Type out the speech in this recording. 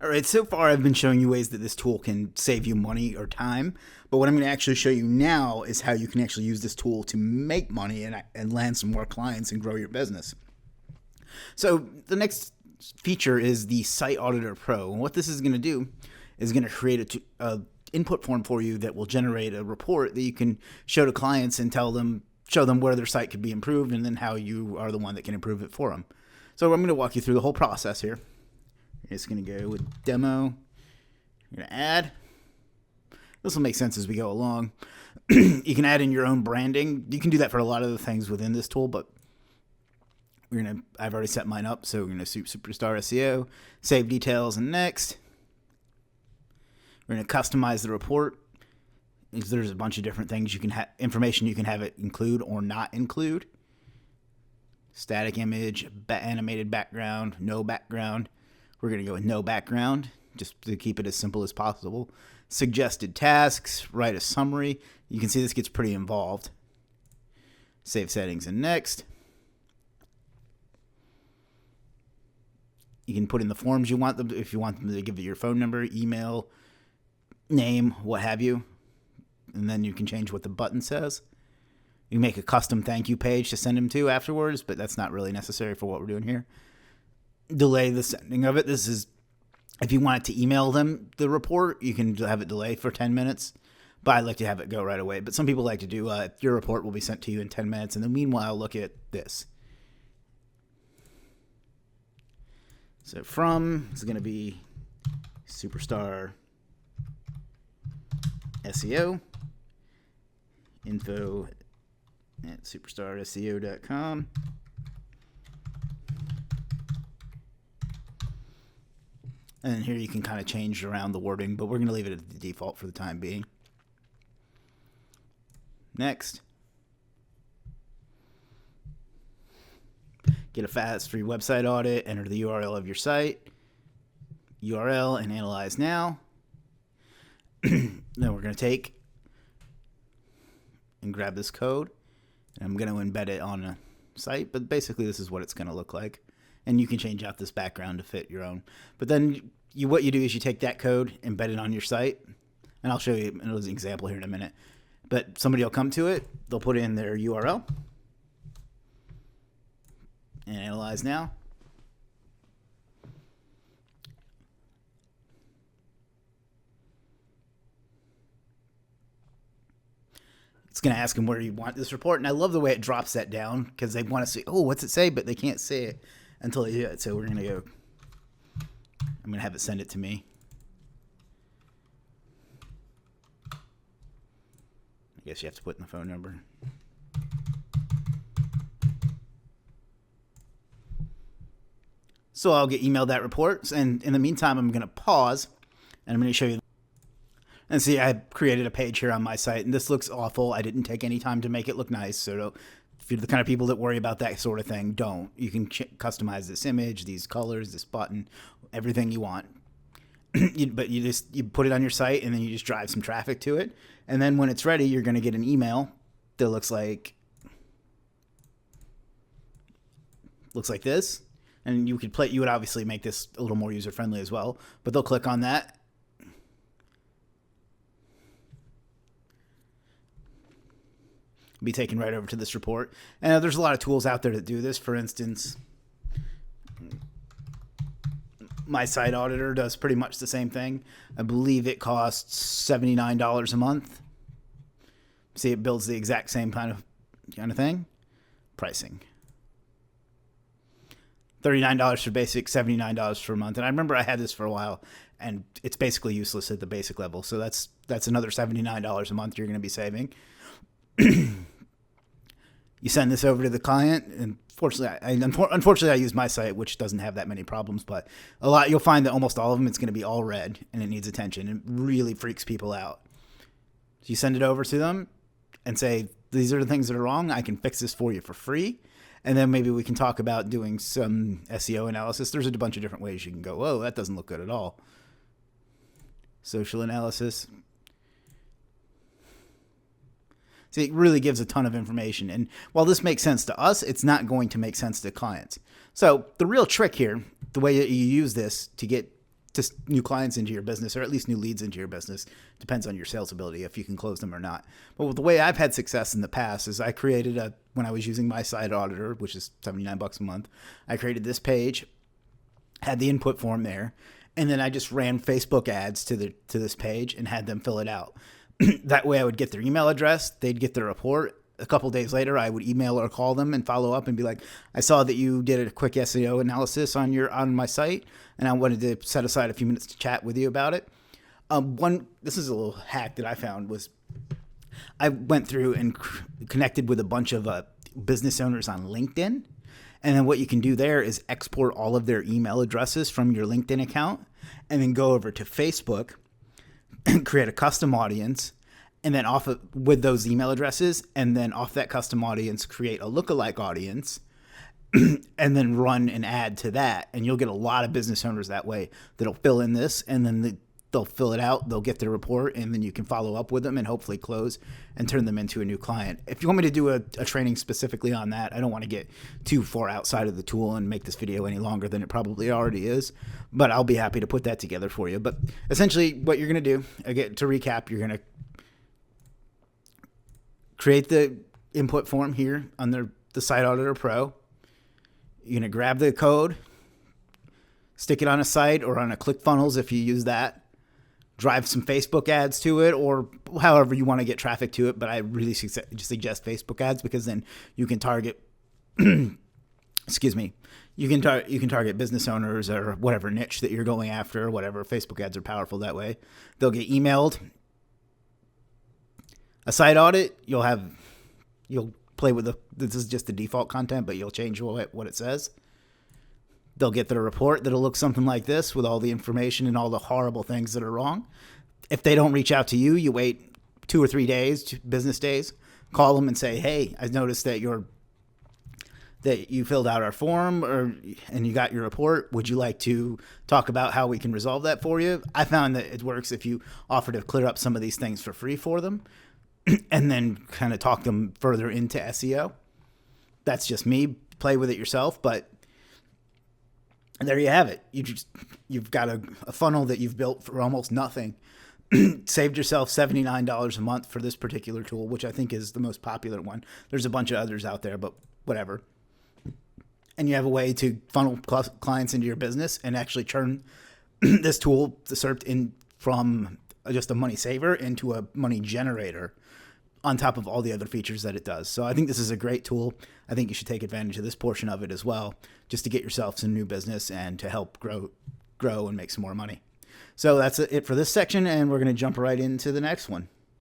All right, so far I've been showing you ways that this tool can save you money or time, but what I'm going to actually show you now is how you can actually use this tool to make money and land some more clients and grow your business. So the next feature is the Site Auditor Pro. And what this is going to do is going to create a input form for you that will generate a report that you can show to clients and show them where their site could be improved, and then how you are the one that can improve it for them. So I'm going to walk you through the whole process here. It's going to go with demo. You're going to add. This will make sense as we go along. You can add in your own branding. You can do that for a lot of the things within this tool, but I've already set mine up, so we're going to Superstar SEO, save details, and next. We're going to customize the report. There's a bunch of different things you can information you can have it include or not include. Static image, animated background, no background. We're going to go with no background, just to keep it as simple as possible. Suggested tasks, write a summary. You can see this gets pretty involved. Save settings and next. You can put in the forms you want them to, if you want them to give you your phone number, email, name, what have you. And then you can change what the button says. You can make a custom thank you page to send them to afterwards, but that's not really necessary for what we're doing here. Delay the sending of it. This is, if you want it to email them the report, you can have it delay for 10 minutes. But I like to have it go right away. But some people like to do, your report will be sent to you in 10 minutes. And then meanwhile, look at this. So from is going to be Superstar SEO. Info at superstarseo.com. And here you can kind of change around the wording, but we're going to leave it at the default for the time being. Next. Get a fast free website audit. Enter the URL of your site. URL and analyze now. Then we're going to take and grab this code. And I'm going to embed it on a site, but basically this is what it's going to look like. And you can change out this background to fit your own. But then what you do is you take that code, embed it on your site, and I'll show you an example here in a minute. But somebody will come to it, they'll put in their URL, and analyze now. It's going to ask them where you want this report, and I love the way it drops that down because they want to see, oh, what's it say? But they can't say it until they do it. So we're going to go, I'm going to have it send it to me. I guess you have to put in the phone number. So I'll get emailed that report. And in the meantime, I'm going to pause and I'm going to show you. And see, I created a page here on my site, and this looks awful. I didn't take any time to make it look nice. So if you're the kind of people that worry about that sort of thing, don't. You can customize this image, these colors, this button, everything you want. But you put it on your site, and then you just drive some traffic to it. And then when it's ready, you're going to get an email that looks like this. And you would obviously make this a little more user friendly as well. But they'll click on that. Be taken right over to this report. And there's a lot of tools out there that do this. For instance, my site auditor does pretty much the same thing. I believe it costs $79 a month. See, it builds the exact same kind of thing. Pricing. $39 for basic, $79 for a month. And I remember I had this for a while, and it's basically useless at the basic level. So that's another $79 a month you're going to be saving. You send this over to the client, and unfortunately I use my site, which doesn't have that many problems, but you'll find that almost all of them, it's going to be all red and it needs attention. It really freaks people out. So you send it over to them and say, these are the things that are wrong. I can fix this for you for free. And then maybe we can talk about doing some SEO analysis. There's a bunch of different ways you can go, oh, that doesn't look good at all. Social analysis. See, it really gives a ton of information. And while this makes sense to us, it's not going to make sense to clients. So the real trick here, the way that you use this to get just new clients into your business, or at least new leads into your business. Depends on your sales ability if you can close them or not. But the way I've had success in the past is I created when I was using my site Auditor, which is $79 a month, I created this page, had the input form there, and then I just ran Facebook ads to this page and had them fill it out. That way I would get their email address, they'd get their report. A couple days later, I would email or call them and follow up and be like, I saw that you did a quick SEO analysis on my site, and I wanted to set aside a few minutes to chat with you about it. This is a little hack that I found was I went through and connected with a bunch of business owners on LinkedIn. And then what you can do there is export all of their email addresses from your LinkedIn account and then go over to Facebook and create a custom audience. And then with those email addresses, and then off that custom audience, create a lookalike audience, and then run an ad to that. And you'll get a lot of business owners that way that'll fill in this, and then they'll fill it out, they'll get their report, and then you can follow up with them and hopefully close and turn them into a new client. If you want me to do a training specifically on that, I don't want to get too far outside of the tool and make this video any longer than it probably already is, but I'll be happy to put that together for you. But essentially what you're going to do, again, to recap, you're going to create the input form here under the Site Auditor Pro. You're going to grab the code, stick it on a site or on a ClickFunnels if you use that, drive some Facebook ads to it, or however you want to get traffic to it. But I really suggest Facebook ads because then you can target, excuse me, you can target business owners or whatever niche that you're going after, whatever. Facebook ads are powerful that way. They'll get emailed. A site audit, you'll play with this is just the default content, but you'll change what it says. They'll get their report that'll look something like this with all the information and all the horrible things that are wrong. If they don't reach out to you, you wait 2 or 3 days, business days, call them and say, hey, I noticed that you filled out our form and you got your report. Would you like to talk about how we can resolve that for you? I found that it works if you offer to clear up some of these things for free for them and then kind of talk them further into SEO. That's just me. Play with it yourself, but there you have it. You've got a funnel that you've built for almost nothing. Saved yourself $79 a month for this particular tool, which I think is the most popular one. There's a bunch of others out there, but whatever. And you have a way to funnel clients into your business and actually turn this tool, the Serped, in from just a money saver into a money generator on top of all the other features that it does. So I think this is a great tool. I think you should take advantage of this portion of it as well, just to get yourself some new business and to help grow and make some more money. So that's it for this section, and we're going to jump right into the next one.